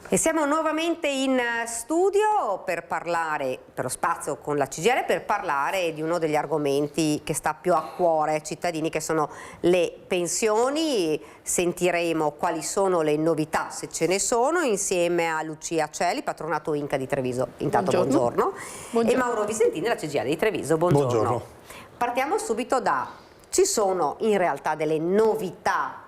E siamo nuovamente in studio per parlare, per lo spazio con la CGIL, per parlare di uno degli argomenti che sta più a cuore ai cittadini, che sono le pensioni. Sentiremo quali sono le novità, se ce ne sono, insieme a Lucia Celi, patronato Inca di Treviso. Intanto buongiorno. E Mauro Visentini della CGIL di Treviso. Buongiorno. Partiamo subito ci sono in realtà delle novità?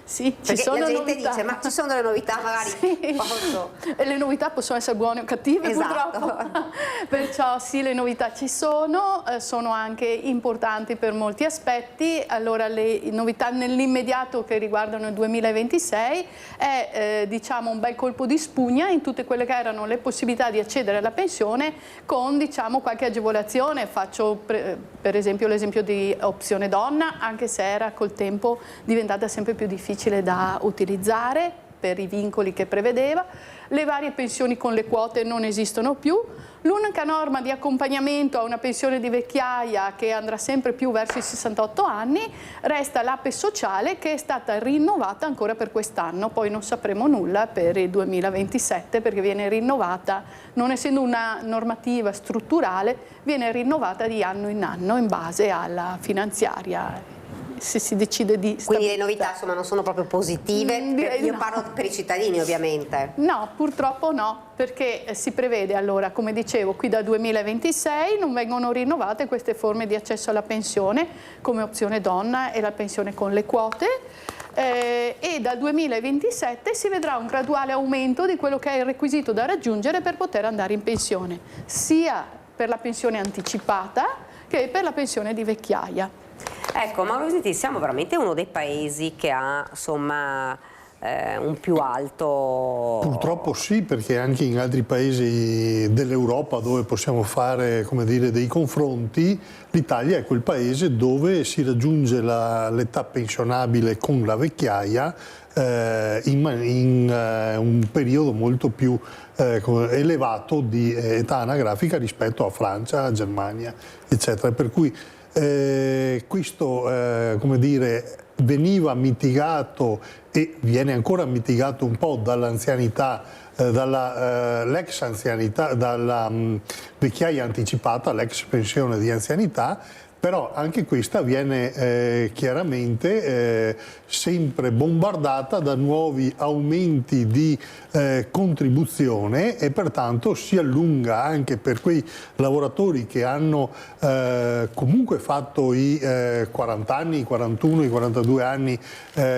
Sì, perché ci sono la gente novità. dice, ma ci sono delle novità, magari sì. E le novità possono essere buone o cattive, esatto. Purtroppo. Perciò sì, le novità ci sono anche importanti per molti aspetti. Allora, le novità nell'immediato che riguardano il 2026 è diciamo un bel colpo di spugna in tutte quelle che erano le possibilità di accedere alla pensione con diciamo qualche agevolazione. Faccio per esempio l'esempio di opzione donna, anche se era col tempo diventata sempre più difficile da utilizzare per i vincoli che prevedeva. Le varie pensioni con le quote non esistono più. L'unica norma di accompagnamento a una pensione di vecchiaia, che andrà sempre più verso i 68 anni, resta l'APE sociale, che è stata rinnovata ancora per quest'anno. Poi non sapremo nulla per il 2027 perché viene rinnovata, non essendo una normativa strutturale, viene rinnovata di anno in anno in base alla finanziaria, se si decide di stabilizzare. Quindi le novità insomma non sono proprio positive, io no. Parlo per i cittadini ovviamente. No, purtroppo no, perché si prevede allora, come dicevo, qui dal 2026 non vengono rinnovate queste forme di accesso alla pensione come opzione donna e la pensione con le quote. E dal 2027 si vedrà un graduale aumento di quello che è il requisito da raggiungere per poter andare in pensione, sia per la pensione anticipata che per la pensione di vecchiaia. Ecco, Mauro Visentini, siamo veramente uno dei paesi che ha insomma un più alto... Purtroppo sì, perché anche in altri paesi dell'Europa dove possiamo fare, come dire, dei confronti, l'Italia è quel paese dove si raggiunge l'età pensionabile con la vecchiaia in un periodo molto più elevato di età anagrafica rispetto a Francia, Germania, eccetera. Per cui questo come dire, veniva mitigato e viene ancora mitigato un po' dall'anzianità, dall'ex anzianità, dalla vecchiaia anticipata, l'ex pensione di anzianità, però anche questa viene chiaramente sempre bombardata da nuovi aumenti di contribuzione e pertanto si allunga anche per quei lavoratori che hanno comunque fatto i 40 anni, i 41, i 42 anni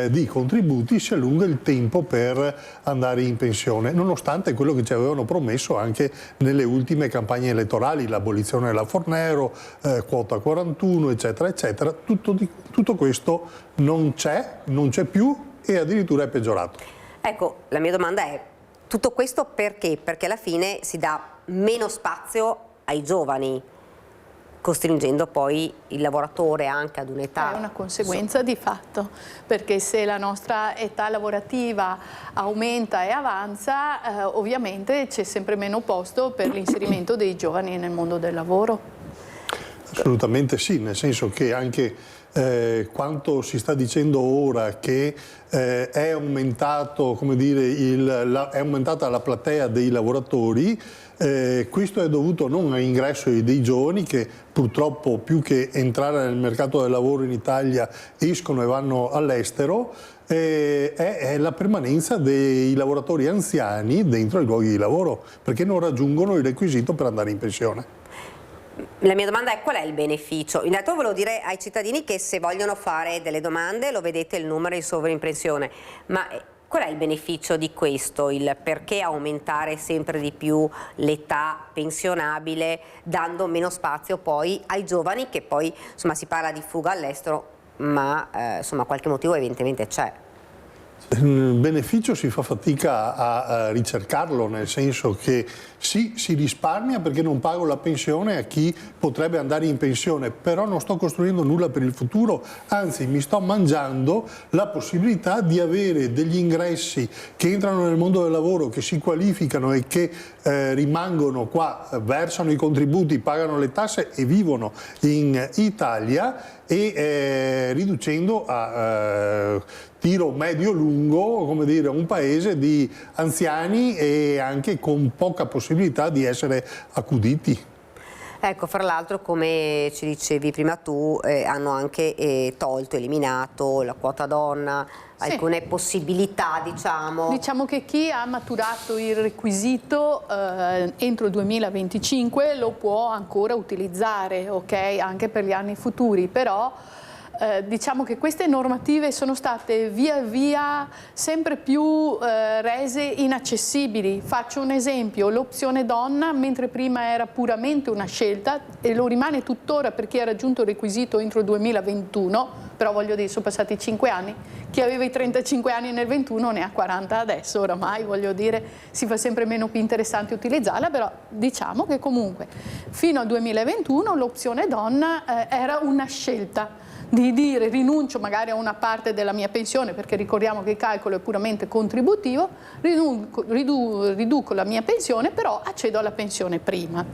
di contributi, si allunga il tempo per andare in pensione, nonostante quello che ci avevano promesso anche nelle ultime campagne elettorali, l'abolizione della Fornero, quota 41, eccetera, eccetera. Tutto questo non c'è più e addirittura è peggiorato. Ecco, la mia domanda è, tutto questo perché? Perché alla fine si dà meno spazio ai giovani, costringendo poi il lavoratore anche ad un'età... È una conseguenza di fatto, perché se la nostra età lavorativa aumenta e avanza, ovviamente c'è sempre meno posto per l'inserimento dei giovani nel mondo del lavoro. Assolutamente sì, nel senso che anche quanto si sta dicendo ora che è aumentato, come dire, è aumentata la platea dei lavoratori, questo è dovuto non all'ingresso dei giovani che purtroppo più che entrare nel mercato del lavoro in Italia escono e vanno all'estero, è la permanenza dei lavoratori anziani dentro i luoghi di lavoro perché non raggiungono il requisito per andare in pensione. La mia domanda è: qual è il beneficio? Intanto volevo dire ai cittadini che se vogliono fare delle domande lo vedete il numero in sovraimpressione, ma qual è il beneficio di questo? Il perché aumentare sempre di più l'età pensionabile dando meno spazio poi ai giovani, che poi insomma si parla di fuga all'estero, ma insomma qualche motivo evidentemente c'è. Il beneficio si fa fatica a ricercarlo, nel senso che sì, si risparmia perché non pago la pensione a chi potrebbe andare in pensione, però non sto costruendo nulla per il futuro, anzi mi sto mangiando la possibilità di avere degli ingressi che entrano nel mondo del lavoro, che si qualificano e che rimangono qua, versano i contributi, pagano le tasse e vivono in Italia e riducendo a tiro medio-lungo, come dire, un paese di anziani e anche con poca possibilità di essere accuditi. Ecco, fra l'altro, come ci dicevi prima tu, hanno anche eliminato la quota donna, sì, alcune possibilità, diciamo. Diciamo che chi ha maturato il requisito entro il 2025 lo può ancora utilizzare, ok? Anche per gli anni futuri, però diciamo che queste normative sono state via via sempre più rese inaccessibili. Faccio un esempio: l'opzione donna, mentre prima era puramente una scelta, e lo rimane tuttora per chi ha raggiunto il requisito entro il 2021, però voglio dire, sono passati 5 anni, chi aveva i 35 anni nel 21 ne ha 40 adesso, oramai voglio dire si fa sempre meno più interessante utilizzarla, però diciamo che comunque fino al 2021 l'opzione donna era una scelta di dire rinuncio magari a una parte della mia pensione, perché ricordiamo che il calcolo è puramente contributivo, riduco la mia pensione, però accedo alla pensione prima.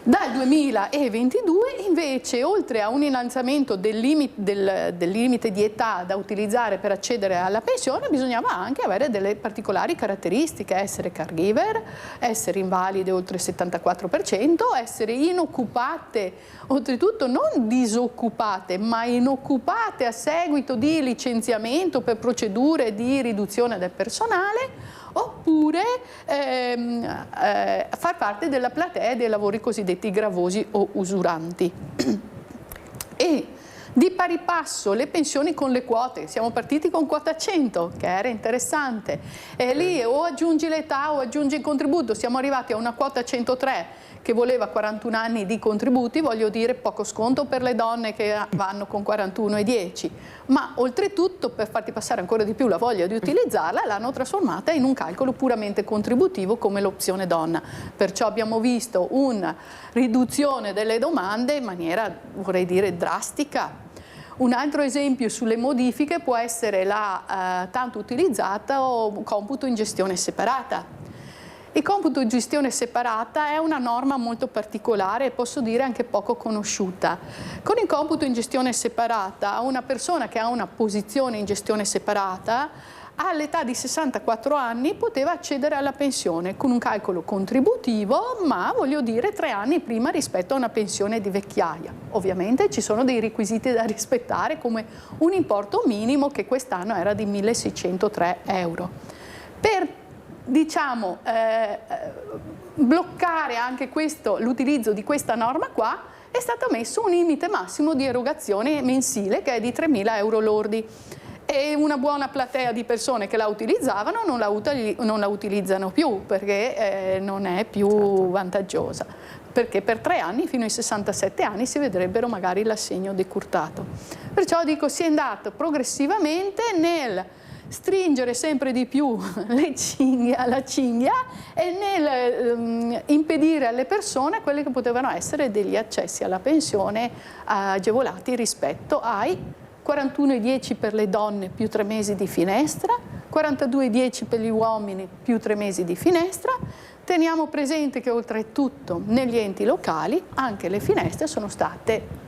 Dal 2022 invece, oltre a un innalzamento del limite di età da utilizzare per accedere alla pensione, bisognava anche avere delle particolari caratteristiche: essere caregiver, essere invalide oltre il 74%, essere inoccupate, oltretutto non disoccupate, ma inoccupate a seguito di licenziamento per procedure di riduzione del personale, oppure far parte della platea dei lavori cosiddetti gravosi o usuranti. E di pari passo le pensioni con le quote, siamo partiti con quota 100, che era interessante, e lì o aggiungi l'età o aggiungi il contributo, siamo arrivati a una quota 103 che voleva 41 anni di contributi, voglio dire poco sconto per le donne che vanno con 41 e 10, ma oltretutto, per farti passare ancora di più la voglia di utilizzarla, l'hanno trasformata in un calcolo puramente contributivo come l'opzione donna. Perciò abbiamo visto una riduzione delle domande in maniera, vorrei dire, drastica. Un altro esempio sulle modifiche può essere la tanto utilizzata computo in gestione separata. Il computo in gestione separata è una norma molto particolare e posso dire anche poco conosciuta. Con il computo in gestione separata, una persona che ha una posizione in gestione separata all'età di 64 anni poteva accedere alla pensione con un calcolo contributivo, ma voglio dire 3 anni prima rispetto a una pensione di vecchiaia. Ovviamente ci sono dei requisiti da rispettare, come un importo minimo che quest'anno era di 1.603 euro. Per diciamo bloccare anche l'utilizzo di questa norma qua, è stato messo un limite massimo di erogazione mensile che è di 3.000 euro lordi, e una buona platea di persone che la utilizzavano non la utilizzano più, perché non è più vantaggiosa, perché per 3 anni fino ai 67 anni si vedrebbero magari l'assegno decurtato. Perciò dico, si è andato progressivamente nel stringere sempre di più la cinghia e nel impedire alle persone quelli che potevano essere degli accessi alla pensione agevolati rispetto ai 41,10 per le donne più 3 mesi di finestra, 42,10 per gli uomini più 3 mesi di finestra. Teniamo presente che oltretutto negli enti locali anche le finestre sono state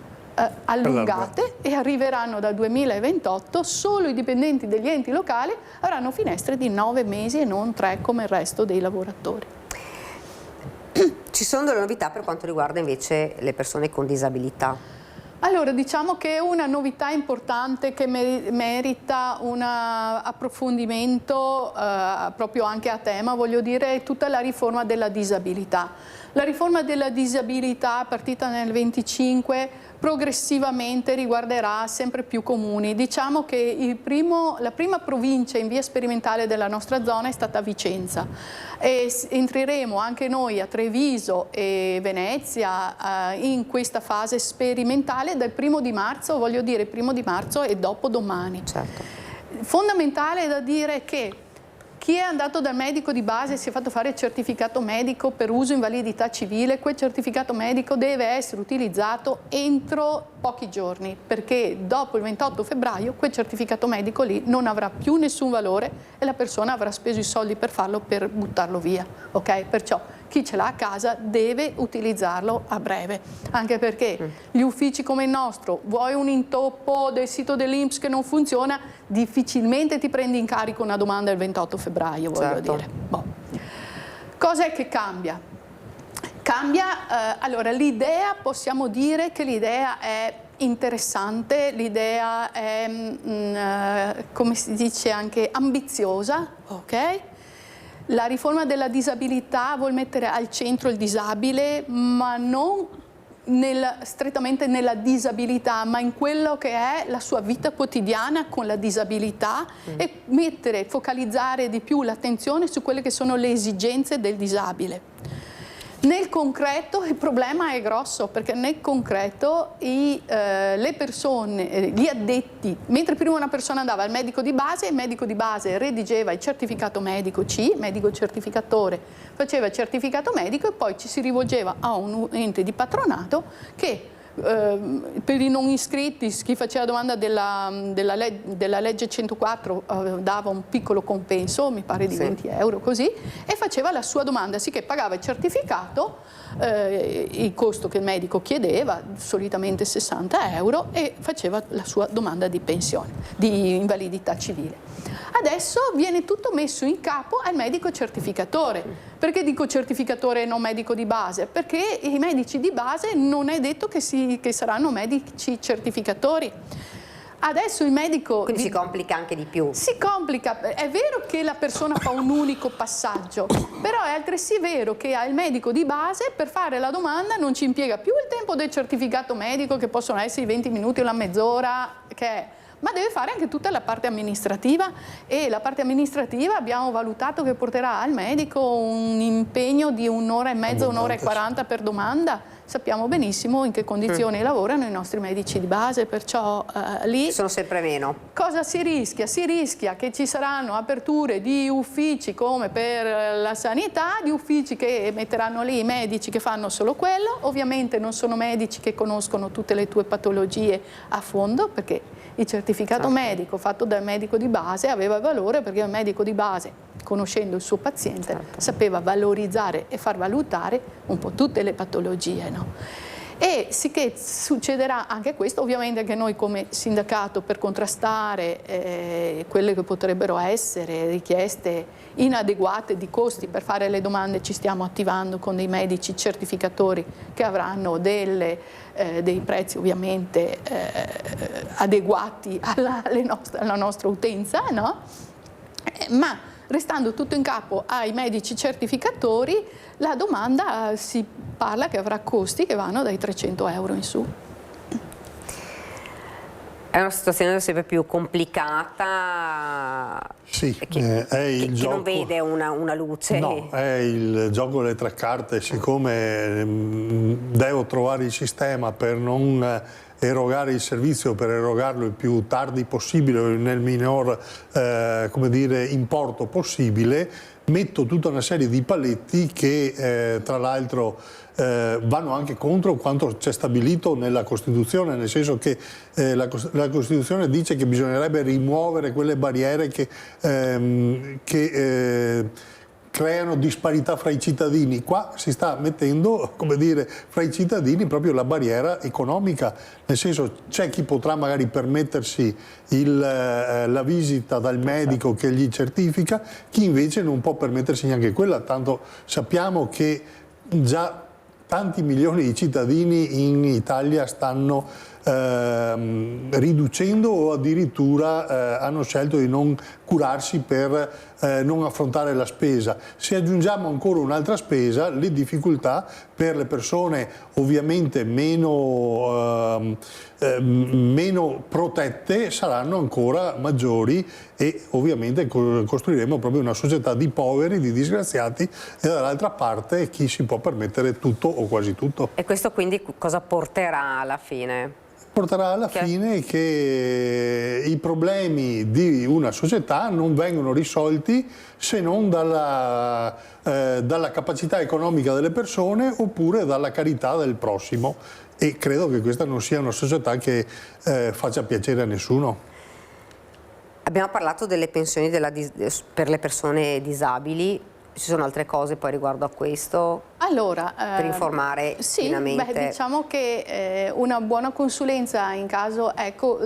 allungate e arriveranno dal 2028, solo i dipendenti degli enti locali avranno finestre di 9 mesi e non 3 come il resto dei lavoratori. Ci sono delle novità per quanto riguarda invece le persone con disabilità? Allora, diciamo che una novità importante che merita un approfondimento proprio anche a tema, voglio dire, è tutta la riforma della disabilità. La riforma della disabilità, partita nel 25, progressivamente riguarderà sempre più comuni. Diciamo che la prima provincia in via sperimentale della nostra zona è stata Vicenza, e entreremo anche noi a Treviso e Venezia in questa fase sperimentale dal 1° di marzo, voglio dire 1° di marzo e dopo domani. Certo. Fondamentale da dire che chi è andato dal medico di base e si è fatto fare il certificato medico per uso invalidità civile, quel certificato medico deve essere utilizzato entro pochi giorni, perché dopo il 28 febbraio quel certificato medico lì non avrà più nessun valore e la persona avrà speso i soldi per farlo, per buttarlo via. Okay? Perciò chi ce l'ha a casa deve utilizzarlo a breve, anche perché gli uffici come il nostro, vuoi un intoppo del sito dell'INPS che non funziona, difficilmente ti prendi in carico una domanda il 28 febbraio, voglio dire. Boh. Cos'è che cambia? Cambia, allora l'idea, possiamo dire che l'idea è interessante, l'idea è, come si dice, anche ambiziosa, ok? La riforma della disabilità vuol mettere al centro il disabile, ma non strettamente nella disabilità, ma in quello che è la sua vita quotidiana con la disabilità e focalizzare di più l'attenzione su quelle che sono le esigenze del disabile. Nel concreto il problema è grosso, perché nel concreto le persone, gli addetti, mentre prima una persona andava al medico di base, il medico di base redigeva il certificato medico C, medico certificatore, faceva il certificato medico e poi ci si rivolgeva a un ente di patronato che per i non iscritti, chi faceva domanda della legge 104 dava un piccolo compenso, mi pare di 20 euro così, e faceva la sua domanda, sì che pagava il certificato, il costo che il medico chiedeva, solitamente 60 euro, e faceva la sua domanda di pensione, di invalidità civile. Adesso viene tutto messo in capo al medico certificatore. Perché dico certificatore e non medico di base? Perché i medici di base non è detto che saranno medici certificatori. Adesso il medico... Quindi si complica anche di più. Si complica, è vero che la persona fa un unico passaggio, però è altresì vero che al medico di base per fare la domanda non ci impiega più il tempo del certificato medico, che possono essere i 20 minuti o la mezz'ora che è, ma deve fare anche tutta la parte amministrativa, e la parte amministrativa abbiamo valutato che porterà al medico un impegno di 1 ora e mezza, 1 ora e 40 per domanda. Sappiamo benissimo in che condizioni lavorano i nostri medici di base, perciò lì... Sono sempre meno. Cosa si rischia? Si rischia che ci saranno aperture di uffici come per la sanità, di uffici che metteranno lì i medici che fanno solo quello, ovviamente non sono medici che conoscono tutte le tue patologie a fondo, perché il certificato medico fatto dal medico di base aveva valore perché il medico di base, conoscendo il suo paziente, sapeva valorizzare e far valutare un po' tutte le patologie, no? E sì che succederà anche questo, ovviamente anche noi come sindacato, per contrastare quelle che potrebbero essere richieste inadeguate di costi per fare le domande, ci stiamo attivando con dei medici certificatori che avranno dei prezzi ovviamente adeguati alla nostra utenza, no? Ma restando tutto in capo ai medici certificatori, la domanda si parla che avrà costi che vanno dai 300 euro in su. È una situazione sempre più complicata. Sì, è il gioco. Che non vede una luce. No, è il gioco delle tre carte. Siccome devo trovare il sistema per non erogare il servizio, per erogarlo il più tardi possibile, nel minor come dire, importo possibile, metto tutta una serie di paletti che tra l'altro vanno anche contro quanto c'è stabilito nella Costituzione, nel senso che la Costituzione dice che bisognerebbe rimuovere quelle barriere che creano disparità fra i cittadini. Qua si sta mettendo, come dire, fra i cittadini proprio la barriera economica, nel senso c'è chi potrà magari permettersi la visita dal medico che gli certifica, chi invece non può permettersi neanche quella, tanto sappiamo che già tanti milioni di cittadini in Italia stanno riducendo o addirittura hanno scelto di non curarsi per non affrontare la spesa. Se aggiungiamo ancora un'altra spesa, le difficoltà per le persone ovviamente meno protette saranno ancora maggiori, e ovviamente costruiremo proprio una società di poveri, di disgraziati, e dall'altra parte chi si può permettere tutto o quasi tutto. E questo quindi cosa porterà alla fine? Porterà alla fine che i problemi di una società non vengono risolti se non dalla capacità economica delle persone oppure dalla carità del prossimo, e credo che questa non sia una società che faccia piacere a nessuno. Abbiamo parlato delle pensioni per le persone disabili. Ci sono altre cose poi riguardo a questo? Allora, Per informare pienamente? Beh, diciamo che una buona consulenza in caso, ecco,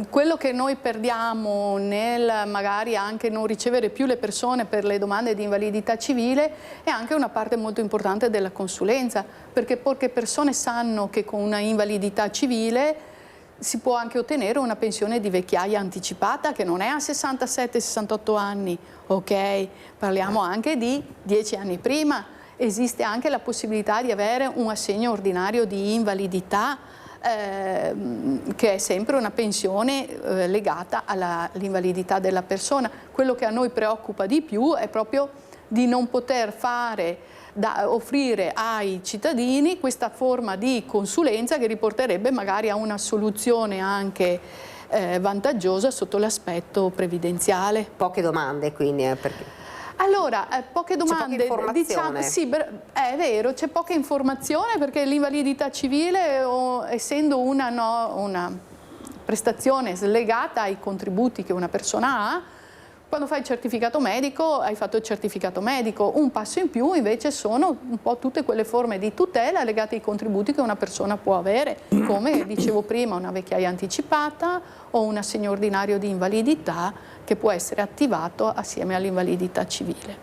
quello che noi perdiamo nel magari anche non ricevere più le persone per le domande di invalidità civile è anche una parte molto importante della consulenza, perché poche persone sanno che con una invalidità civile si può anche ottenere una pensione di vecchiaia anticipata che non è a 67-68 anni, ok? Parliamo anche di 10 anni prima. Esiste anche la possibilità di avere un assegno ordinario di invalidità che è sempre una pensione legata all'invalidità della persona. Quello che a noi preoccupa di più è proprio di non poter offrire ai cittadini questa forma di consulenza che riporterebbe magari a una soluzione anche vantaggiosa sotto l'aspetto previdenziale. Poche domande quindi, perché... Allora, poche domande, diciamo, sì, è vero, c'è poca informazione perché l'invalidità civile, essendo una prestazione slegata ai contributi che una persona ha, quando fai il certificato medico, hai fatto il certificato medico. Un passo in più invece sono un po' tutte quelle forme di tutela legate ai contributi che una persona può avere, come dicevo prima una vecchiaia anticipata o un assegno ordinario di invalidità che può essere attivato assieme all'invalidità civile.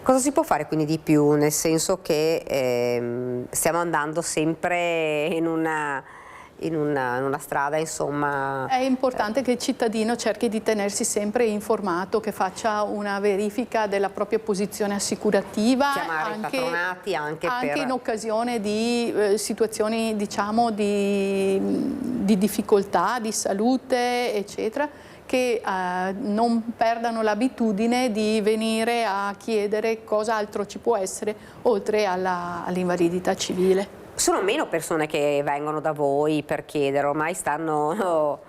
Cosa si può fare quindi di più? Nel senso che stiamo andando sempre in una strada, insomma... È importante che il cittadino cerchi di tenersi sempre informato, che faccia una verifica della propria posizione assicurativa, chiamare i patronati anche in occasione di situazioni, diciamo, di difficoltà, di salute, eccetera, che non perdano l'abitudine di venire a chiedere cosa altro ci può essere oltre all'invalidità civile. Sono meno persone che vengono da voi per chiedere, ormai si stanno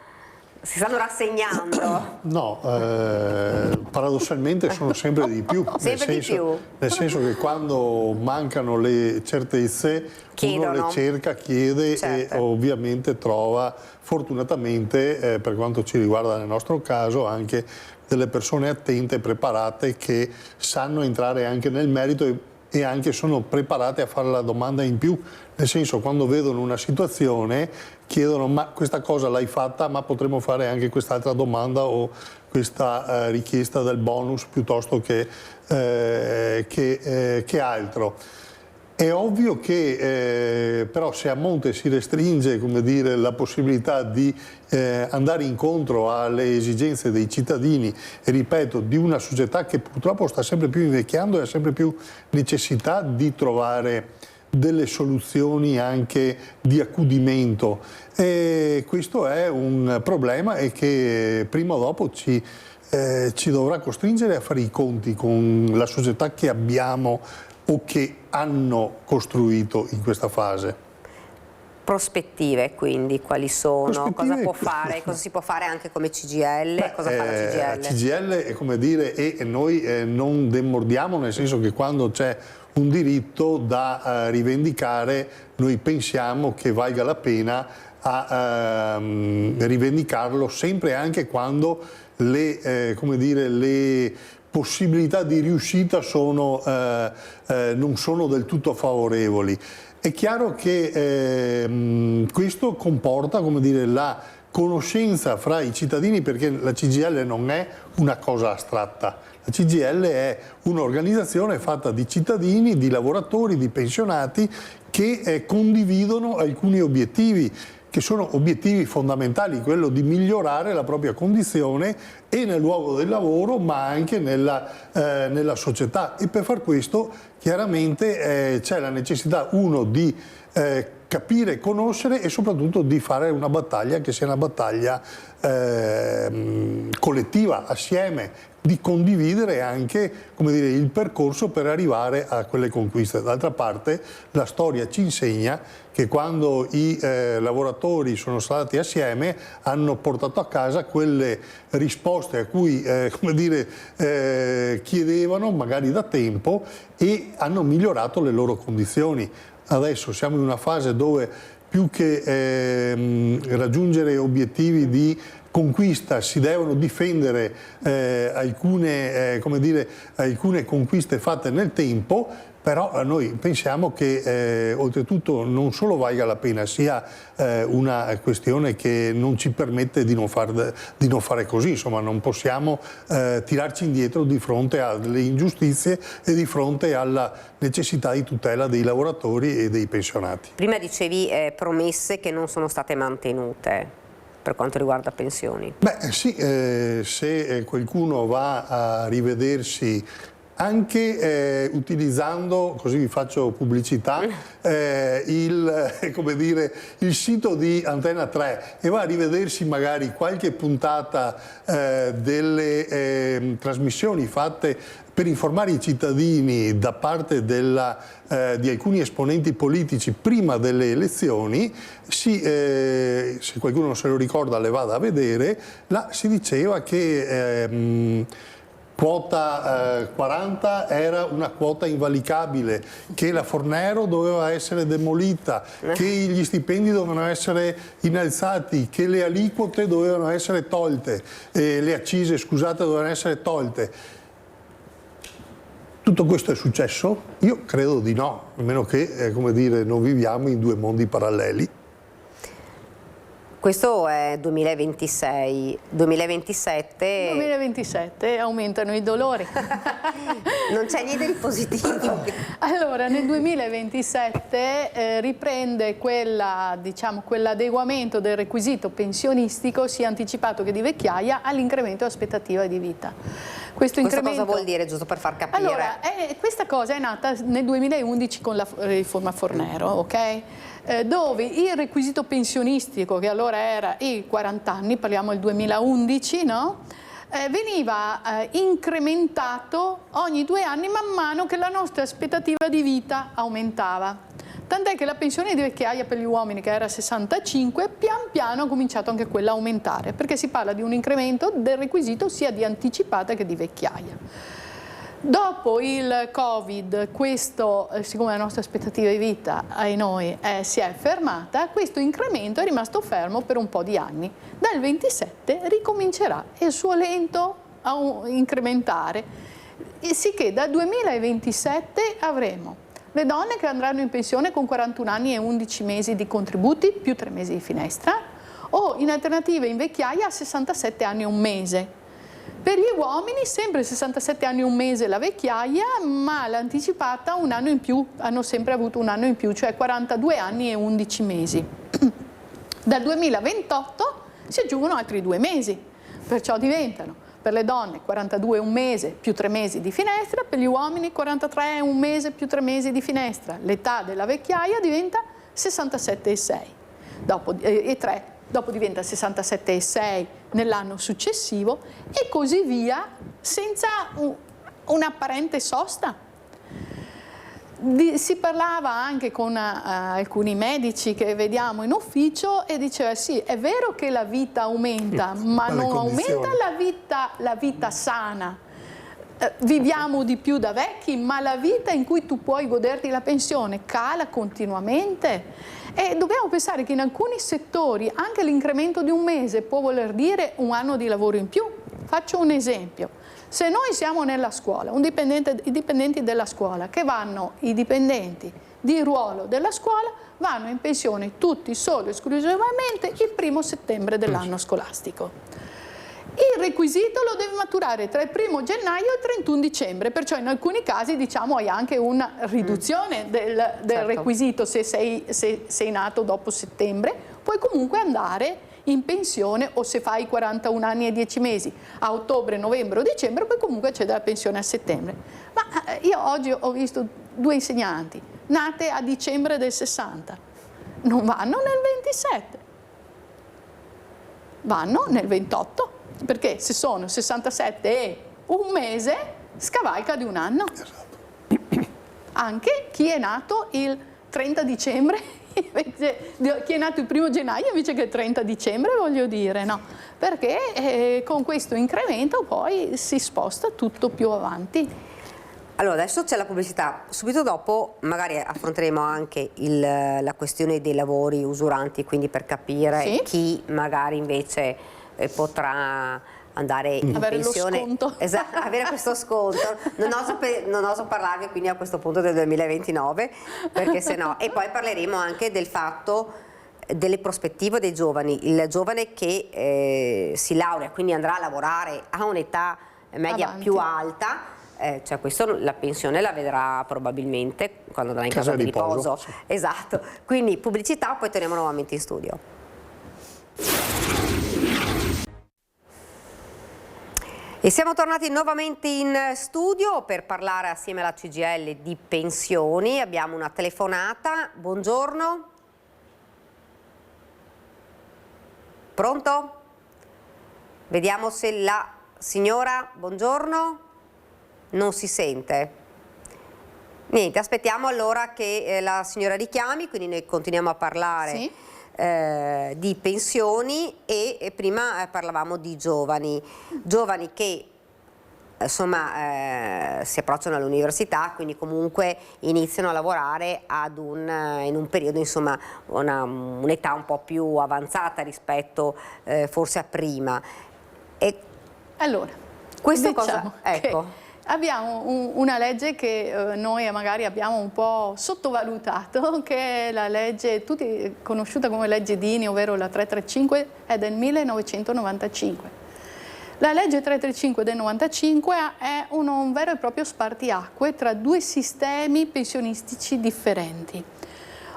rassegnando. No, paradossalmente sono sempre di più. Sempre di più. Nel senso che quando mancano le certezze chiedono. uno le cerca, chiede, certo. E ovviamente trova, fortunatamente per quanto ci riguarda nel nostro caso, anche delle persone attente e preparate che sanno entrare anche nel merito e anche sono preparate a fare la domanda in più, nel senso quando vedono una situazione chiedono ma questa cosa l'hai fatta, ma potremmo fare anche quest'altra domanda o questa richiesta del bonus piuttosto che altro. È ovvio che però se a monte si restringe, come dire, la possibilità di andare incontro alle esigenze dei cittadini e, ripeto, di una società che purtroppo sta sempre più invecchiando e ha sempre più necessità di trovare delle soluzioni anche di accudimento, e questo è un problema e che prima o dopo ci dovrà costringere a fare i conti con la società che abbiamo o che hanno costruito in questa fase. Prospettive quindi quali sono? Cosa può fare? Cosa si può fare anche come CGIL? Beh, cosa fa la CGIL? La CGIL è come dire, e noi non demordiamo, nel senso che quando c'è un diritto da rivendicare noi pensiamo che valga la pena a rivendicarlo sempre e anche quando le possibilità di riuscita non sono del tutto favorevoli. È chiaro che questo comporta, come dire, la conoscenza fra i cittadini, perché la CGIL non è una cosa astratta. La CGIL è un'organizzazione fatta di cittadini, di lavoratori, di pensionati che condividono alcuni obiettivi, che sono obiettivi fondamentali, quello di migliorare la propria condizione e nel luogo del lavoro ma anche nella società, e per far questo chiaramente c'è la necessità di capire, conoscere e soprattutto di fare una battaglia che sia una battaglia collettiva, assieme, di condividere anche, come dire, il percorso per arrivare a quelle conquiste. D'altra parte la storia ci insegna che quando i lavoratori sono stati assieme hanno portato a casa quelle risposte a cui come dire, chiedevano magari da tempo e hanno migliorato le loro condizioni. Adesso siamo in una fase dove più che raggiungere obiettivi di conquista, si devono difendere alcune conquiste fatte nel tempo. Però noi pensiamo che oltretutto non solo valga la pena, sia una questione che non ci permette di non fare così, insomma non possiamo tirarci indietro di fronte alle ingiustizie e di fronte alla necessità di tutela dei lavoratori e dei pensionati. Prima dicevi promesse che non sono state mantenute per quanto riguarda pensioni. Beh sì, se qualcuno va a rivedersi anche utilizzando, così vi faccio pubblicità, il sito di Antenna 3 e va a rivedersi magari qualche puntata delle trasmissioni fatte per informare i cittadini da parte di alcuni esponenti politici prima delle elezioni, se qualcuno non se lo ricorda le vada a vedere, là si diceva che quota 40 era una quota invalicabile, che la Fornero doveva essere demolita, che gli stipendi dovevano essere innalzati, che le aliquote dovevano essere tolte, le accise, scusate, dovevano essere tolte. Tutto questo è successo? Io credo di no, a meno che non viviamo in due mondi paralleli. Questo è 2026, 2027 aumentano i dolori. Non c'è niente di positivo. Allora, nel 2027 riprende quell'adeguamento del requisito pensionistico sia anticipato che di vecchiaia all'incremento dell'aspettativa di vita. Questo cosa vuol dire, giusto per far capire? Allora, questa cosa è nata nel 2011 con la riforma Fornero, ok? Dove il requisito pensionistico, che allora era i 40 anni, parliamo del 2011, no? Veniva incrementato ogni 2 anni man mano che la nostra aspettativa di vita aumentava. Tant'è che la pensione di vecchiaia per gli uomini, che era 65, pian piano ha cominciato anche quella a aumentare, perché si parla di un incremento del requisito sia di anticipata che di vecchiaia. Dopo il Covid, questo, siccome la nostra aspettativa di vita ai noi si è fermata, questo incremento è rimasto fermo per un po' di anni. Dal 27 ricomincerà il suo lento a incrementare, sicché dal 2027 avremo le donne che andranno in pensione con 41 anni e 11 mesi di contributi più 3 mesi di finestra, o in alternativa in vecchiaia a 67 anni e 1 mese. Per gli uomini sempre 67 anni e 1 mese la vecchiaia, ma l'anticipata un anno in più, hanno sempre avuto un anno in più, cioè 42 anni e 11 mesi. Dal 2028 si aggiungono altri 2 mesi, perciò diventano per le donne 42 e 1 mese più 3 mesi di finestra, per gli uomini 43 e 1 mese più 3 mesi di finestra. L'età della vecchiaia diventa 67 e 6 e 3. Dopo diventa 67,6 nell'anno successivo e così via, senza un'apparente sosta. Si parlava anche con alcuni medici che vediamo in ufficio e diceva sì, è vero che la vita aumenta, ma non aumenta la vita sana. Viviamo di più da vecchi, ma la vita in cui tu puoi goderti la pensione cala continuamente. E dobbiamo pensare che in alcuni settori anche l'incremento di 1 mese può voler dire 1 anno di lavoro in più. Faccio un esempio. Se noi siamo nella scuola, i dipendenti della scuola, i dipendenti di ruolo della scuola vanno in pensione tutti solo e esclusivamente il 1° settembre dell'anno scolastico. Il requisito lo deve maturare tra il 1° gennaio e il 31 dicembre, perciò in alcuni casi diciamo hai anche una riduzione del certo. requisito se sei nato dopo settembre, puoi comunque andare in pensione o se fai 41 anni e 10 mesi a ottobre, novembre o dicembre puoi comunque accedere alla pensione a settembre. Ma io oggi ho visto 2 insegnanti nate a dicembre del 60, non vanno nel 27, vanno nel 28. Perché se sono 67 e 1 mese, scavalca di 1 anno. Esatto. Anche chi è nato il 30 dicembre, invece, chi è nato il 1° gennaio invece che il 30 dicembre, voglio dire, no? Perché con questo incremento poi si sposta tutto più avanti. Allora, adesso c'è la pubblicità, subito dopo magari affronteremo anche la questione dei lavori usuranti, quindi per capire chi magari invece potrà andare in pensione. Lo sconto. Esatto, avere questo sconto. Non oso parlarvi quindi a questo punto del 2029, perché se no. E poi parleremo anche del fatto delle prospettive dei giovani, il giovane che si laurea, quindi andrà a lavorare a un'età media più alta. Cioè questo la pensione la vedrà probabilmente quando andrà in casa di riposo. Sì. Esatto, quindi pubblicità, poi torniamo nuovamente in studio. E siamo tornati nuovamente in studio per parlare assieme alla CGIL di pensioni. Abbiamo una telefonata, buongiorno. Pronto? Vediamo se la signora, buongiorno. Non si sente. Niente, aspettiamo allora che la signora richiami, quindi noi continuiamo a parlare di pensioni e prima parlavamo di giovani che insomma si approcciano all'università, quindi comunque iniziano a lavorare in un periodo, insomma, un'età un po' più avanzata rispetto forse a prima. E allora, questo diciamo cosa? Ecco. Abbiamo una legge che noi magari abbiamo un po' sottovalutato, che è la legge conosciuta come legge Dini, ovvero la 335, è del 1995. La legge 335 del 95 è un vero e proprio spartiacque tra due sistemi pensionistici differenti.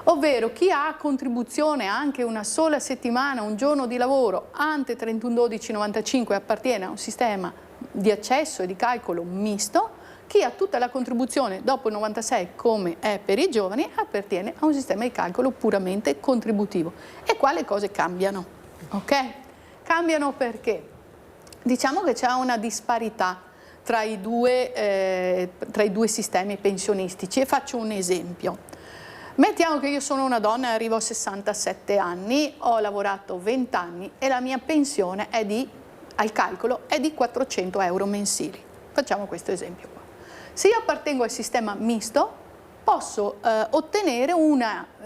Ovvero chi ha contribuzione anche una sola settimana, un giorno di lavoro ante 31/12/95 appartiene a un sistema di accesso e di calcolo misto, chi ha tutta la contribuzione dopo il 96 come è per i giovani appartiene a un sistema di calcolo puramente contributivo. E qua le cose cambiano, ok? Cambiano perché diciamo che c'è una disparità tra i due sistemi pensionistici e faccio un esempio. Mettiamo che io sono una donna e arrivo a 67 anni, ho lavorato 20 anni e la mia pensione al calcolo è di 400 euro mensili. Facciamo questo esempio qua. Se io appartengo al sistema misto, posso ottenere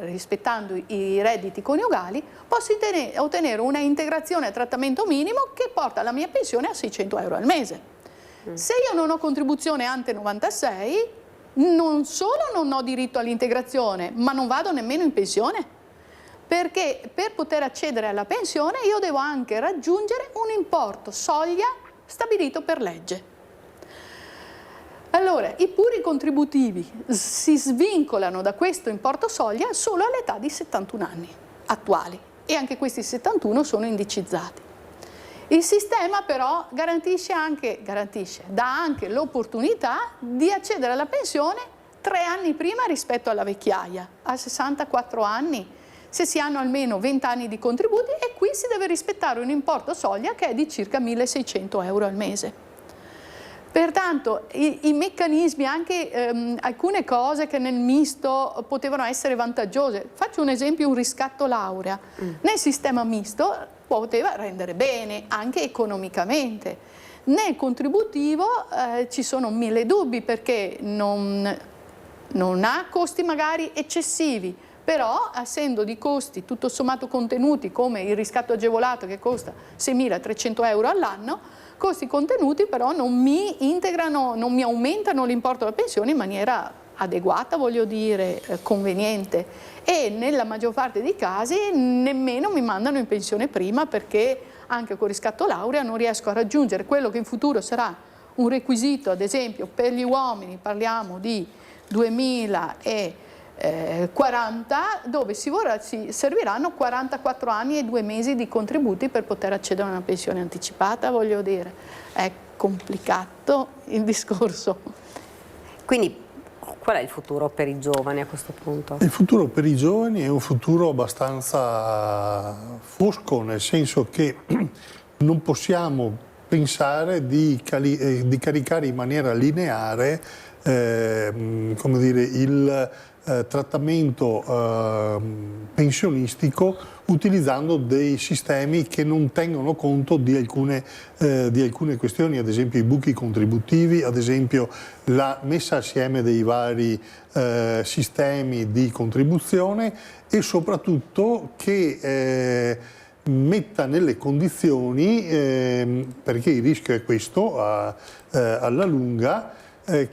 rispettando i redditi coniugali, posso ottenere una integrazione a trattamento minimo che porta la mia pensione a 600 euro al mese. Se io non ho contribuzione ante 96, non solo non ho diritto all'integrazione, ma non vado nemmeno in pensione. Perché per poter accedere alla pensione io devo anche raggiungere un importo soglia stabilito per legge. Allora, i puri contributivi si svincolano da questo importo soglia solo all'età di 71 anni attuali e anche questi 71 sono indicizzati. Il sistema però dà anche l'opportunità di accedere alla pensione 3 anni prima rispetto alla vecchiaia, a 64 anni. Se si hanno almeno 20 anni di contributi e qui si deve rispettare un importo soglia che è di circa 1.600 euro al mese. Pertanto i meccanismi, anche alcune cose che nel misto potevano essere vantaggiose, faccio un esempio, un riscatto laurea, nel sistema misto poteva rendere bene anche economicamente, nel contributivo ci sono 1000 dubbi perché non ha costi magari eccessivi, però essendo di costi tutto sommato contenuti come il riscatto agevolato che costa 6.300 euro all'anno, costi contenuti però non mi integrano, non mi aumentano l'importo della pensione in maniera adeguata, voglio dire, conveniente, e nella maggior parte dei casi nemmeno mi mandano in pensione prima perché anche con riscatto laurea non riesco a raggiungere quello che in futuro sarà un requisito, ad esempio per gli uomini parliamo di 2040, dove si serviranno 44 anni e 2 mesi di contributi per poter accedere a una pensione anticipata, voglio dire, è complicato il discorso. Quindi qual è il futuro per i giovani a questo punto? Il futuro per i giovani è un futuro abbastanza fosco, nel senso che non possiamo pensare di caricare in maniera lineare come dire, trattamento pensionistico utilizzando dei sistemi che non tengono conto di alcune questioni, ad esempio i buchi contributivi, ad esempio la messa assieme dei vari sistemi di contribuzione e soprattutto che metta nelle condizioni, perché il rischio è questo alla lunga,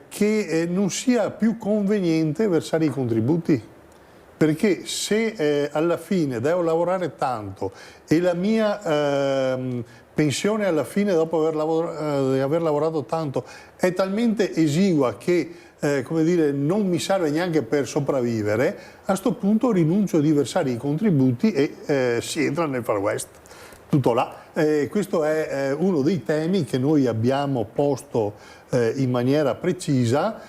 che non sia più conveniente versare i contributi, perché se alla fine devo lavorare tanto e la mia pensione alla fine dopo aver lavorato tanto è talmente esigua che come dire, non mi serve neanche per sopravvivere, a questo punto rinuncio di versare i contributi e si entra nel Far West. Tutto là. Questo è uno dei temi che noi abbiamo posto in maniera precisa,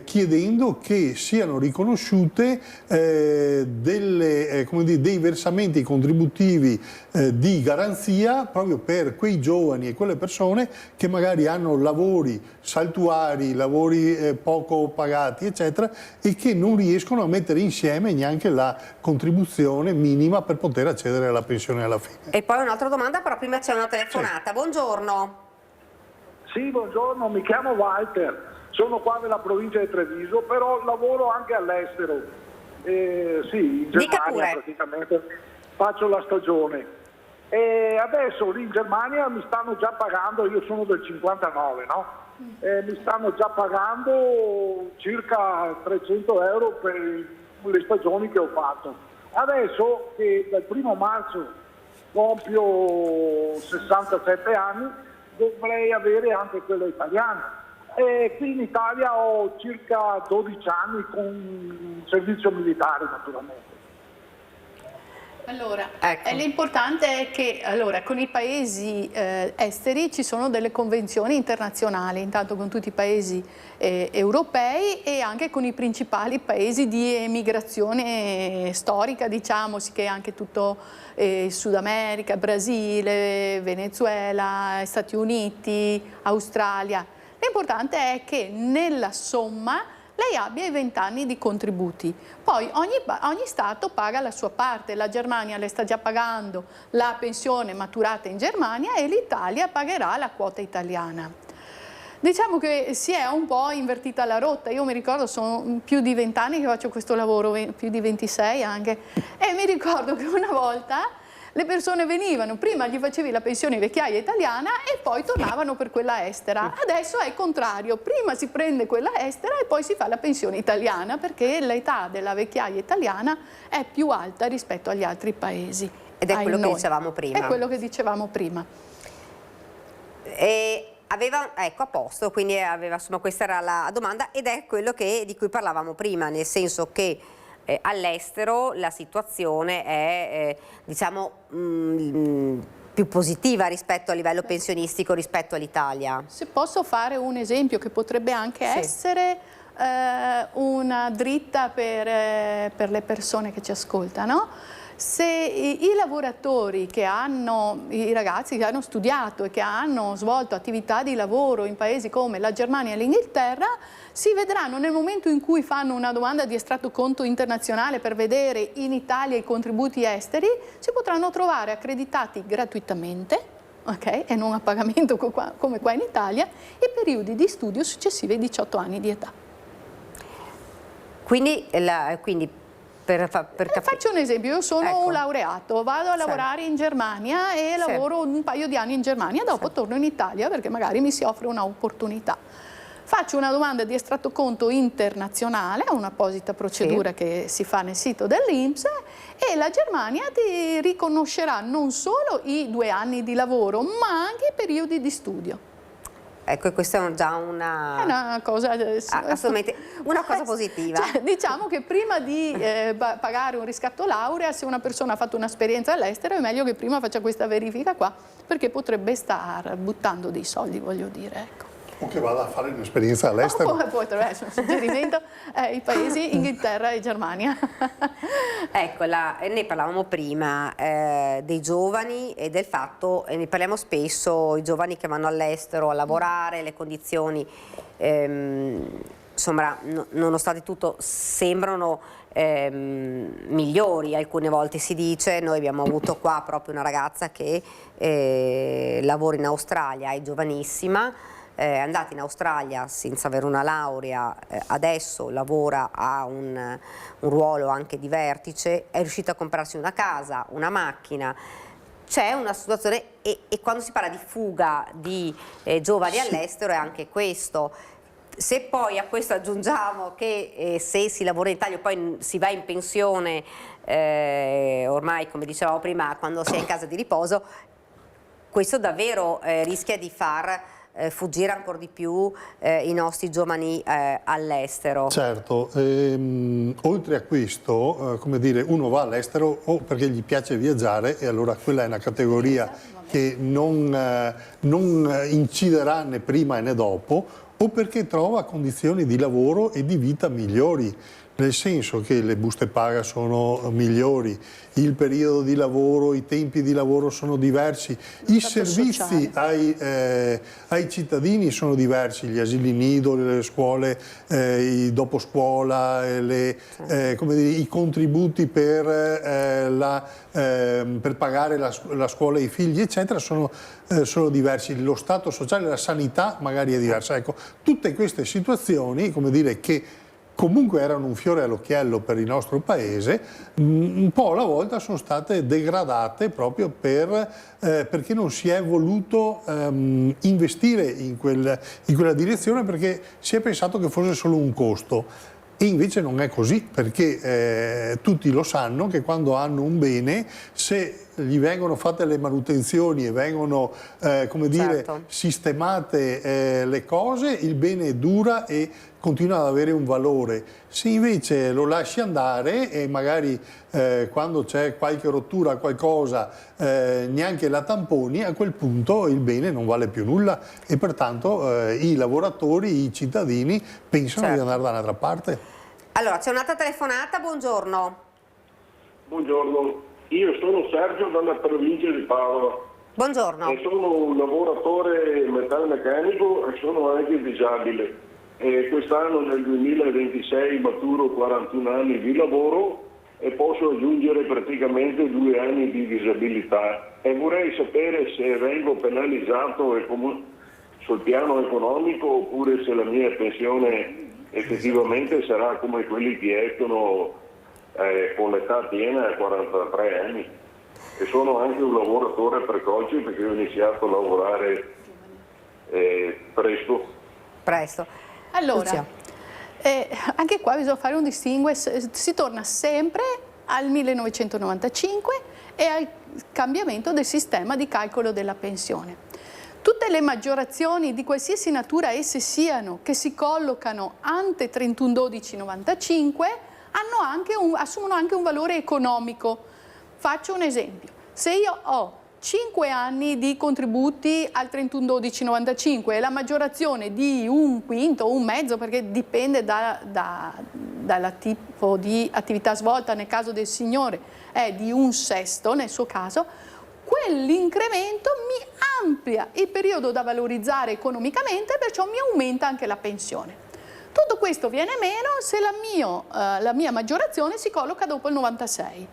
chiedendo che siano riconosciute dei versamenti contributivi di garanzia proprio per quei giovani e quelle persone che magari hanno lavori saltuari, lavori poco pagati, eccetera, e che non riescono a mettere insieme neanche la contribuzione minima per poter accedere alla pensione alla fine. E poi un'altra domanda, però prima c'è una telefonata. Sì. Buongiorno. Sì, buongiorno, mi chiamo Walter, sono qua nella provincia di Treviso, però lavoro anche all'estero. Sì, in Germania praticamente faccio la stagione. E adesso lì in Germania mi stanno già pagando, io sono del 59, no? Mi stanno già pagando circa 300 euro per le stagioni che ho fatto. Adesso che dal 1° marzo compio 67 anni, dovrei avere anche quella italiana. E qui in Italia ho circa 12 anni con servizio militare, naturalmente. Allora, ecco. L'importante è che con i paesi esteri ci sono delle convenzioni internazionali, intanto con tutti i paesi europei e anche con i principali paesi di emigrazione storica, diciamoci, che è anche tutto Sud America, Brasile, Venezuela, Stati Uniti, Australia. L'importante è che nella somma lei abbia i 20 anni di contributi. Poi ogni Stato paga la sua parte. La Germania le sta già pagando la pensione maturata in Germania e l'Italia pagherà la quota italiana. Diciamo che si è un po' invertita la rotta. Io mi ricordo, sono più di 20 anni che faccio questo lavoro, più di 26 anche, e mi ricordo che una volta le persone venivano, prima gli facevi la pensione vecchiaia italiana e poi tornavano per quella estera. Adesso è il contrario, prima si prende quella estera e poi si fa la pensione italiana, perché l'età della vecchiaia italiana è più alta rispetto agli altri paesi. Ed è quello che dicevamo prima. È quello che dicevamo prima. Ecco, a posto, quindi insomma, questa era la domanda ed è quello di cui parlavamo prima, nel senso che all'estero la situazione è diciamo più positiva rispetto a livello pensionistico rispetto all'Italia. Se posso fare un esempio che potrebbe anche essere una dritta per le persone che ci ascoltano. Se i lavoratori i ragazzi che hanno studiato e che hanno svolto attività di lavoro in paesi come la Germania e l'Inghilterra, si vedranno nel momento in cui fanno una domanda di estratto conto internazionale per vedere in Italia i contributi esteri, si potranno trovare accreditati gratuitamente, okay, e non a pagamento come qua in Italia, i periodi di studio successivi ai 18 anni di età. Quindi faccio un esempio, io sono un laureato, vado a lavorare in Germania e lavoro un paio di anni in Germania, dopo torno in Italia perché magari mi si offre un'opportunità. Faccio una domanda di estratto conto internazionale, un'apposita procedura che si fa nel sito dell'INPS, e la Germania ti riconoscerà non solo i 2 anni di lavoro, ma anche i periodi di studio. Ecco, questa è già una cosa, assolutamente una cosa positiva. Cioè, diciamo che prima di pagare un riscatto laurea, se una persona ha fatto un'esperienza all'estero, è meglio che prima faccia questa verifica qua, perché potrebbe star buttando dei soldi, voglio dire, ecco. O che vada a fare un'esperienza all'estero. Potrebbe essere un suggerimento, i paesi Inghilterra e Germania. Ecco, ne parlavamo prima dei giovani e del fatto, ne parliamo spesso, i giovani che vanno all'estero a lavorare, le condizioni insomma, nonostante tutto sembrano migliori. Alcune volte si dice, noi abbiamo avuto qua proprio una ragazza che lavora in Australia, è giovanissima, è andata in Australia senza avere una laurea, adesso lavora a un ruolo anche di vertice, è riuscita a comprarsi una casa, una macchina. C'è una situazione, e quando si parla di fuga di giovani all'estero è anche questo. Se poi a questo aggiungiamo che se si lavora in Italia poi si va in pensione, ormai come dicevamo prima, quando si è in casa di riposo, questo davvero rischia di far fuggire ancora di più i nostri giovani all'estero. Certo, oltre a questo, come dire, uno va all'estero o perché gli piace viaggiare, e allora quella è una categoria che non inciderà né prima né dopo, o perché trova condizioni di lavoro e di vita migliori, nel senso che le buste paga sono migliori, il periodo di lavoro, i tempi di lavoro sono diversi, i servizi ai cittadini sono diversi, gli asili nido, le scuole, i doposcuola, come dire, i contributi per pagare la scuola ai figli, eccetera, sono diversi, lo stato sociale, la sanità magari è diversa. Ecco, tutte queste situazioni, come dire, che comunque erano un fiore all'occhiello per il nostro paese, un po' alla volta sono state degradate proprio perché non si è voluto investire in quella direzione, perché si è pensato che fosse solo un costo. E invece non è così, perché tutti lo sanno che quando hanno un bene, se gli vengono fatte le manutenzioni e vengono come dire, sistemate le cose, il bene dura e continua ad avere un valore. Se invece lo lasci andare e magari quando c'è qualche rottura, qualcosa, neanche la tamponi, a quel punto il bene non vale più nulla e pertanto i lavoratori, i cittadini pensano di andare da un'altra parte. Allora, c'è un'altra telefonata, buongiorno. Buongiorno, io sono Sergio dalla provincia di Padova. Buongiorno. E sono un lavoratore metalmeccanico e sono anche disabile. E quest'anno nel 2026 maturo 41 anni di lavoro e posso aggiungere praticamente 2 anni di disabilità. E vorrei sapere se vengo penalizzato sul piano economico oppure se la mia pensione effettivamente sarà come quelli che escono con l'età piena a 43 anni. E sono anche un lavoratore precoce perché ho iniziato a lavorare presto. Allora, anche qua bisogna fare un distinguo, si torna sempre al 1995 e al cambiamento del sistema di calcolo della pensione. Tutte le maggiorazioni di qualsiasi natura esse siano, che si collocano ante 31/12/95, assumono anche un valore economico. Faccio un esempio: se io ho 5 anni di contributi al 31/12/95 e la maggiorazione di un quinto o un mezzo, perché dipende dal tipo di attività svolta, nel caso del signore è di un sesto nel suo caso, quell'incremento mi amplia il periodo da valorizzare economicamente, perciò mi aumenta anche la pensione. Tutto questo viene meno se la mia maggiorazione si colloca dopo il 96.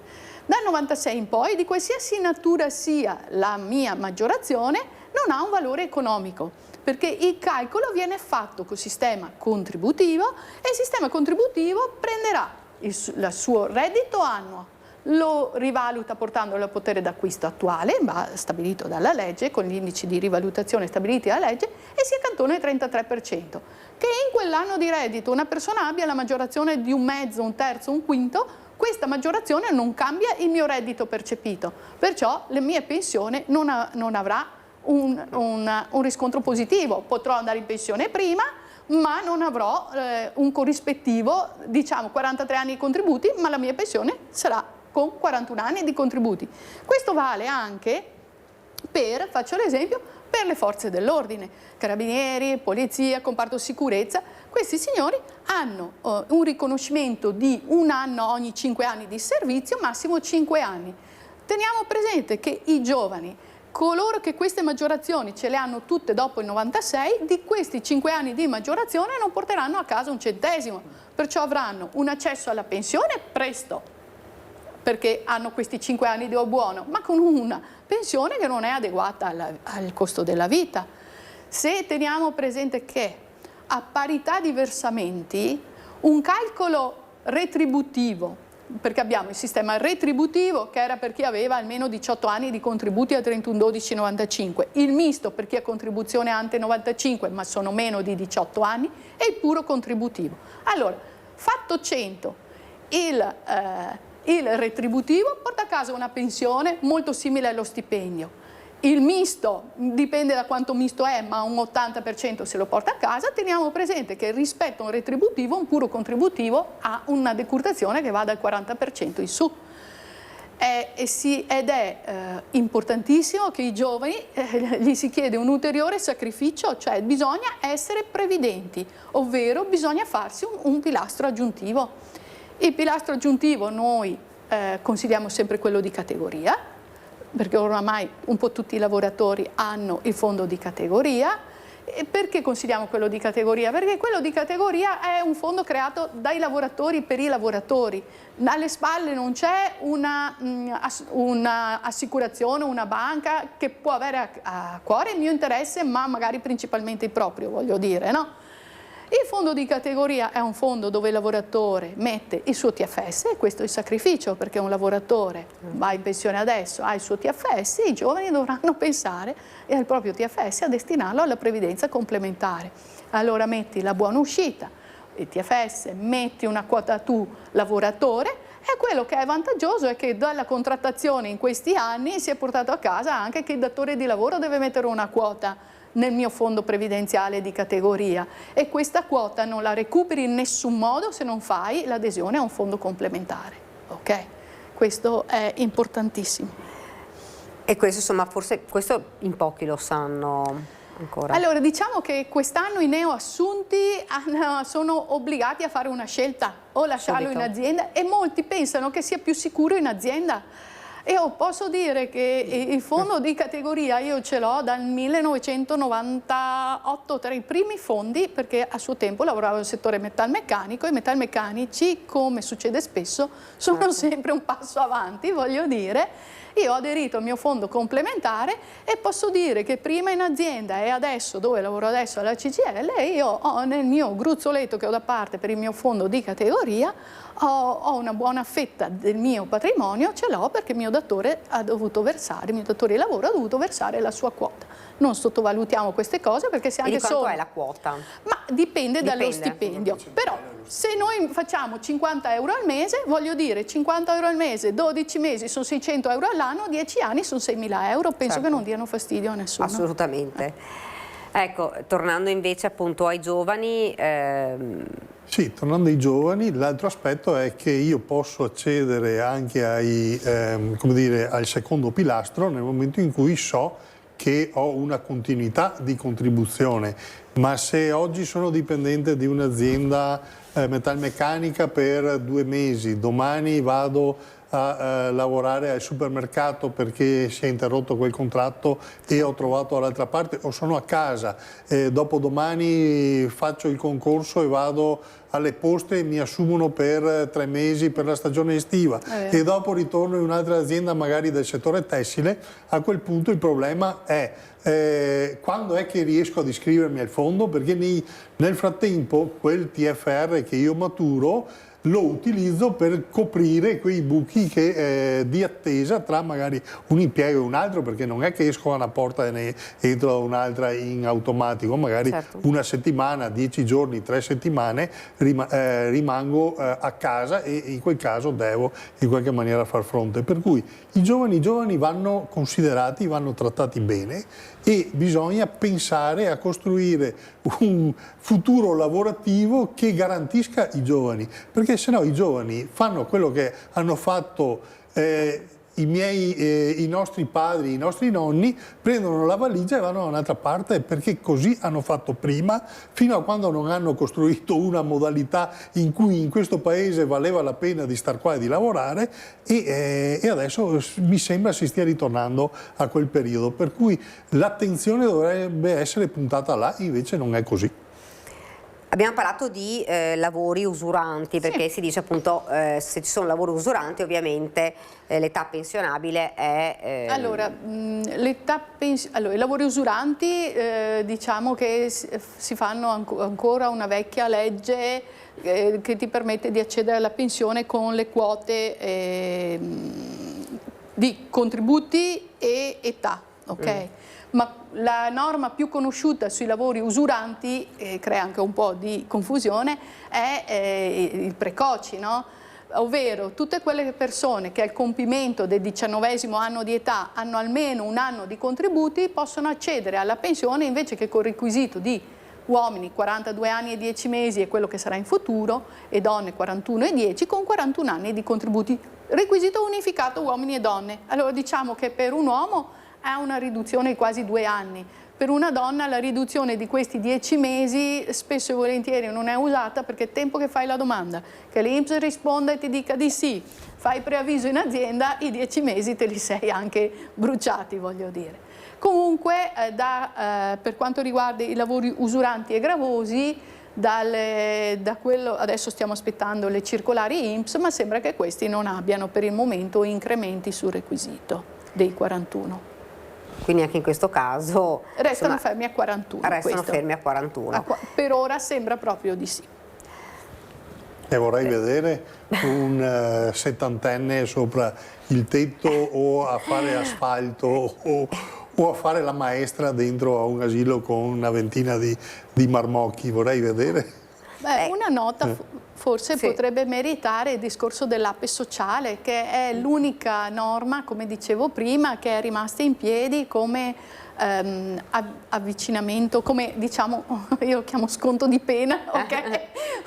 Dal 96 in poi, di qualsiasi natura sia la mia maggiorazione, non ha un valore economico, perché il calcolo viene fatto col sistema contributivo e il sistema contributivo prenderà il suo reddito annuo, lo rivaluta portandolo al potere d'acquisto attuale, stabilito dalla legge, con gli indici di rivalutazione stabiliti dalla legge, e si accantona il 33%. Che in quell'anno di reddito una persona abbia la maggiorazione di un mezzo, un terzo, un quinto, questa maggiorazione non cambia il mio reddito percepito, perciò la mia pensione non avrà un riscontro positivo. Potrò andare in pensione prima, ma non avrò un corrispettivo, diciamo 43 anni di contributi, ma la mia pensione sarà con 41 anni di contributi. Questo vale anche per, faccio l'esempio, per le forze dell'ordine, carabinieri, polizia, comparto sicurezza. Questi signori hanno un riconoscimento di 1 anno ogni 5 anni di servizio, massimo 5 anni. Teniamo presente che i giovani coloro che queste maggiorazioni ce le hanno tutte dopo il 96, di questi 5 anni di maggiorazione non porteranno a casa un centesimo, perciò avranno un accesso alla pensione presto, perché hanno questi 5 anni di buono, ma con una pensione che non è adeguata al costo della vita. Se teniamo presente che a parità di versamenti un calcolo retributivo, perché abbiamo il sistema retributivo che era per chi aveva almeno 18 anni di contributi a 31-12-95, il misto per chi ha contribuzione ante 95 ma sono meno di 18 anni e il puro contributivo. Allora, fatto 100, il retributivo porta a casa una pensione molto simile allo stipendio. Il misto dipende da quanto misto è, ma un 80% se lo porta a casa. Teniamo presente che rispetto a un retributivo, un puro contributivo ha una decurtazione che va dal 40% in su. Ed è importantissimo che i giovani gli si chiede un ulteriore sacrificio, cioè bisogna essere previdenti, ovvero bisogna farsi un pilastro aggiuntivo. Il pilastro aggiuntivo noi consigliamo sempre quello di categoria, perché oramai un po' tutti i lavoratori hanno il fondo di categoria. E perché consigliamo quello di categoria? Perché quello di categoria è un fondo creato dai lavoratori per i lavoratori. Alle spalle non c'è un'assicurazione, una banca che può avere a cuore il mio interesse, ma magari principalmente il proprio, voglio dire, no? Il fondo di categoria è un fondo dove il lavoratore mette il suo TFS, e questo è il sacrificio, perché un lavoratore va in pensione adesso, ha il suo TFS, e i giovani dovranno pensare al proprio TFS, a destinarlo alla previdenza complementare. Allora metti la buona uscita, il TFS, metti una quota tu lavoratore, e quello che è vantaggioso è che dalla contrattazione in questi anni si è portato a casa anche che il datore di lavoro deve mettere una quota nel mio fondo previdenziale di categoria, e questa quota non la recuperi in nessun modo se non fai l'adesione a un fondo complementare. Ok? Questo è importantissimo. E questo, insomma, forse questo in pochi lo sanno ancora. Allora, diciamo che quest'anno i neoassunti sono obbligati a fare una scelta, o lasciarlo in azienda, e molti pensano che sia più sicuro in azienda. E io posso dire che il fondo di categoria io ce l'ho dal 1998, tra i primi fondi, perché a suo tempo lavoravo nel settore metalmeccanico, e i metalmeccanici, come succede spesso, sono sempre un passo avanti, voglio dire. Io ho aderito al mio fondo complementare e posso dire che prima in azienda e adesso, dove lavoro adesso alla CGIL, io ho nel mio gruzzoletto che ho da parte per il mio fondo di categoria, ho una buona fetta del mio patrimonio, ce l'ho perché il mio datore ha dovuto versare, il mio datore di lavoro ha dovuto versare la sua quota. Non sottovalutiamo queste cose, perché se anche solo... E di quanto è la quota? Ma dipende dallo stipendio. Però se noi facciamo 50 euro al mese, voglio dire 50 euro al mese, 12 mesi sono 600 euro all'anno, 10 anni sono 6.000 euro, penso che non diano fastidio a nessuno. Assolutamente. Ecco, tornando invece appunto ai giovani... Sì, tornando ai giovani, l'altro aspetto è che io posso accedere anche come dire, al secondo pilastro nel momento in cui so che ho una continuità di contribuzione, ma se oggi sono dipendente di un'azienda metalmeccanica per 2 mesi, domani vado a lavorare al supermercato perché si è interrotto quel contratto e ho trovato dall'altra parte, o sono a casa, dopodomani faccio il concorso e vado alle poste e mi assumono per 3 mesi per la stagione estiva e dopo ritorno in un'altra azienda magari del settore tessile, a quel punto il problema è quando è che riesco ad iscrivermi al fondo, perché nel frattempo quel TFR che io maturo lo utilizzo per coprire quei buchi di attesa tra magari un impiego e un altro, perché non è che esco da una porta e ne entro da un'altra in automatico, magari una settimana, 10 giorni, 3 settimane rimango a casa e in quel caso devo in qualche maniera far fronte. Per cui i giovani vanno considerati, vanno trattati bene e bisogna pensare a costruire un futuro lavorativo che garantisca i giovani, perché se no i giovani fanno quello che hanno fatto i nostri padri, i nostri nonni prendono la valigia e vanno da un'altra parte, perché così hanno fatto prima, fino a quando non hanno costruito una modalità in cui in questo paese valeva la pena di star qua e di lavorare, e adesso mi sembra si stia ritornando a quel periodo, per cui l'attenzione dovrebbe essere puntata là, invece non è così. Abbiamo parlato di lavori usuranti, perché si dice appunto se ci sono lavori usuranti ovviamente l'età pensionabile è... Allora, i lavori usuranti diciamo che si fanno ancora una vecchia legge che ti permette di accedere alla pensione con le quote di contributi e età, ok? Ma la norma più conosciuta sui lavori usuranti, crea anche un po' di confusione, è il precoci, no? Ovvero tutte quelle persone che al compimento del 19° anno di età hanno almeno un anno di contributi possono accedere alla pensione, invece che col requisito di uomini 42 anni e 10 mesi è quello che sarà in futuro, e donne 41 e 10 con 41 anni di contributi. Requisito unificato uomini e donne. Allora diciamo che per un uomo è una riduzione di quasi 2 anni. Per una donna la riduzione di questi 10 mesi spesso e volentieri non è usata, perché è tempo che fai la domanda, che l'INPS risponda e ti dica di sì, fai preavviso in azienda, i 10 mesi te li sei anche bruciati, voglio dire. Comunque per quanto riguarda i lavori usuranti e gravosi, da quello, adesso stiamo aspettando le circolari INPS, ma sembra che questi non abbiano per il momento incrementi sul requisito dei 41. Quindi anche in questo caso... Restano fermi a 41. Restano fermi a 41. Per ora sembra proprio di sì. E vorrei vedere un settantenne sopra il tetto o a fare asfalto o a fare la maestra dentro a un asilo con una ventina di marmocchi, vorrei vedere. Beh, una nota forse potrebbe meritare il discorso dell'APE sociale, che è l'unica norma, come dicevo prima, che è rimasta in piedi come avvicinamento, come diciamo, io lo chiamo sconto di pena, ok?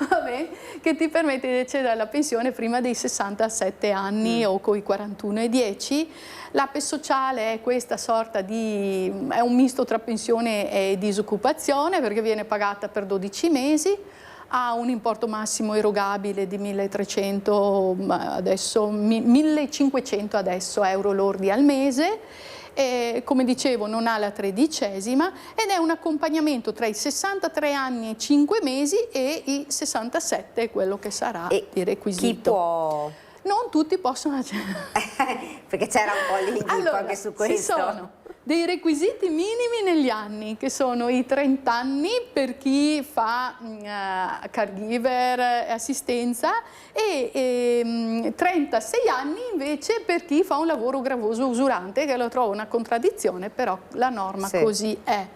Vabbè, che ti permette di accedere alla pensione prima dei 67 anni o coi 41 e 10. L'APE sociale è questa sorta di, è un misto tra pensione e disoccupazione, perché viene pagata per 12 mesi, ha un importo massimo erogabile di 1.300, adesso 1.500 adesso euro lordi al mese. E, come dicevo, non ha la 13ª ed è un accompagnamento tra i 63 anni e 5 mesi e i 67, quello che sarà di requisito. Chi può? Non tutti possono accedere. Perché c'era un po' l'indico allora, anche su questo. Ci sono dei requisiti minimi negli anni, che sono i 30 anni per chi fa caregiver, assistenza, e 36 anni invece per chi fa un lavoro gravoso usurante, che lo trovo una contraddizione, però la norma così è.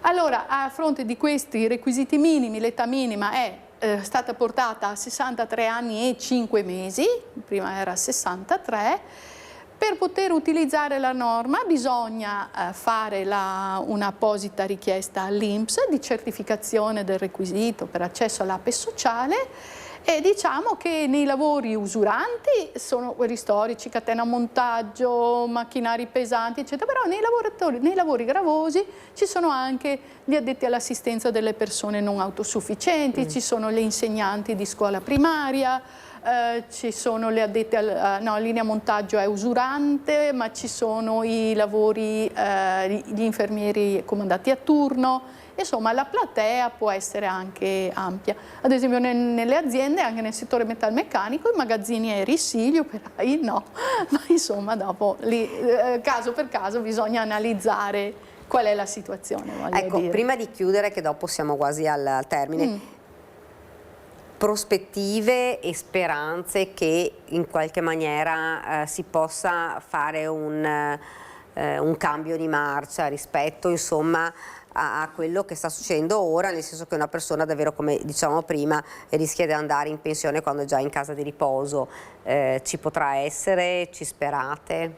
Allora, a fronte di questi requisiti minimi, l'età minima è stata portata a 63 anni e 5 mesi, prima era 63. Per poter utilizzare la norma bisogna fare un'apposita richiesta all'INPS di certificazione del requisito per accesso all'APE sociale, e diciamo che nei lavori usuranti sono quelli storici, catena montaggio, macchinari pesanti, eccetera, però nei lavori gravosi ci sono anche gli addetti all'assistenza delle persone non autosufficienti, ci sono le insegnanti di scuola primaria, ci sono le addette linea montaggio è usurante, ma ci sono i lavori, gli infermieri comandati a turno. Insomma, la platea può essere anche ampia. Ad esempio nelle aziende, anche nel settore metalmeccanico, i magazzinieri sì, gli operai no, ma insomma dopo lì, caso per caso bisogna analizzare qual è la situazione. Ecco, prima di chiudere, che dopo siamo quasi al termine, prospettive e speranze che in qualche maniera si possa fare un cambio di marcia rispetto, insomma, a quello che sta succedendo ora, nel senso che una persona davvero, come dicevamo prima, rischia di andare in pensione quando è già in casa di riposo. Ci potrà essere? Ci sperate?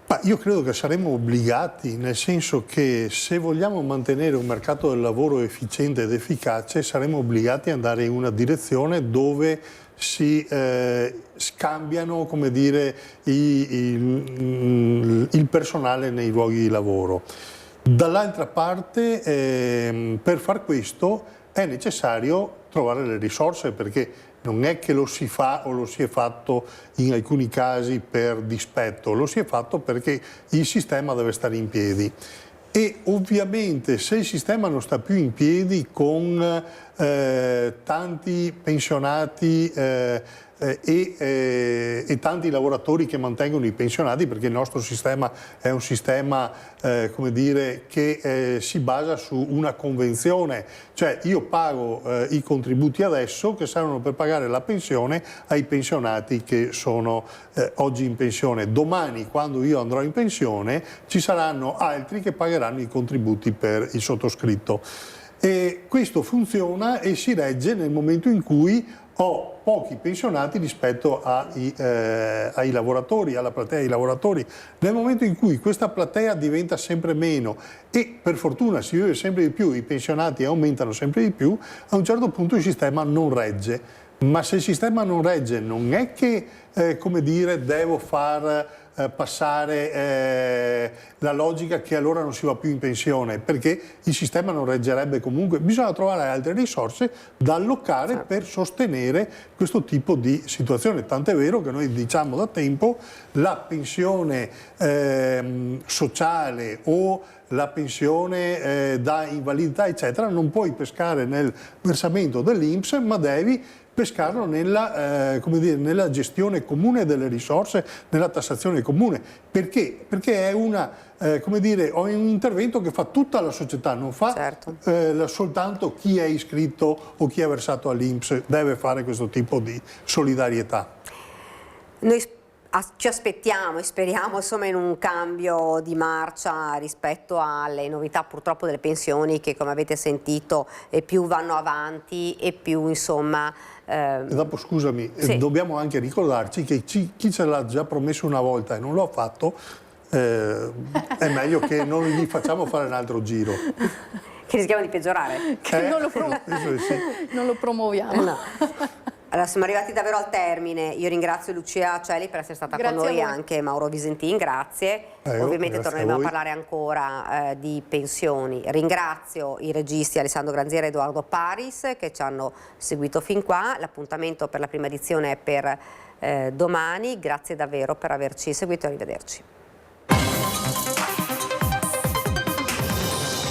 Ma io credo che saremo obbligati, nel senso che se vogliamo mantenere un mercato del lavoro efficiente ed efficace saremo obbligati ad andare in una direzione dove si scambiano, come dire, il personale nei luoghi di lavoro. Dall'altra parte, per far questo è necessario trovare le risorse, perché non è che lo si fa o lo si è fatto in alcuni casi per dispetto, lo si è fatto perché il sistema deve stare in piedi. E ovviamente se il sistema non sta più in piedi con tanti pensionati e tanti lavoratori che mantengono i pensionati, perché il nostro sistema è un sistema come dire, che si basa su una convenzione, cioè io pago i contributi adesso che servono per pagare la pensione ai pensionati che sono oggi in pensione. Domani, quando io andrò in pensione, ci saranno altri che pagheranno i contributi per il sottoscritto. E questo funziona e si regge nel momento in cui ho pochi pensionati rispetto ai lavoratori, alla platea dei lavoratori. Nel momento in cui questa platea diventa sempre meno e per fortuna si vive sempre di più, i pensionati aumentano sempre di più, a un certo punto il sistema non regge. Ma se il sistema non regge non è che, come dire, devo far passare la logica che allora non si va più in pensione, perché il sistema non reggerebbe comunque. Bisogna trovare altre risorse da allocare per sostenere questo tipo di situazione. Tant'è vero che noi diciamo da tempo la pensione sociale o la pensione da invalidità eccetera non puoi pescare nel versamento dell'INPS, ma devi pescarlo nella, come dire, nella gestione comune delle risorse, nella tassazione comune. Perché? Perché è come dire, un intervento che fa tutta la società, non fa soltanto chi è iscritto o chi è versato all'INPS deve fare questo tipo di solidarietà. Noi ci aspettiamo e speriamo insomma in un cambio di marcia rispetto alle novità purtroppo delle pensioni che, come avete sentito, più vanno avanti e più insomma... E dopo, scusami, dobbiamo anche ricordarci che chi ce l'ha già promesso una volta e non lo ha fatto, è meglio che non gli facciamo fare un altro giro. Che rischiamo di peggiorare. Che non lo promuoviamo. No. Allora, siamo arrivati davvero al termine. Io ringrazio Lucia Celi per essere stata con noi, anche Mauro Visentin, grazie. Ovviamente torneremo a parlare ancora di pensioni. Ringrazio i registi Alessandro Granziera e Edoardo Paris che ci hanno seguito fin qua. L'appuntamento per la prima edizione è per domani. Grazie davvero per averci seguito e arrivederci.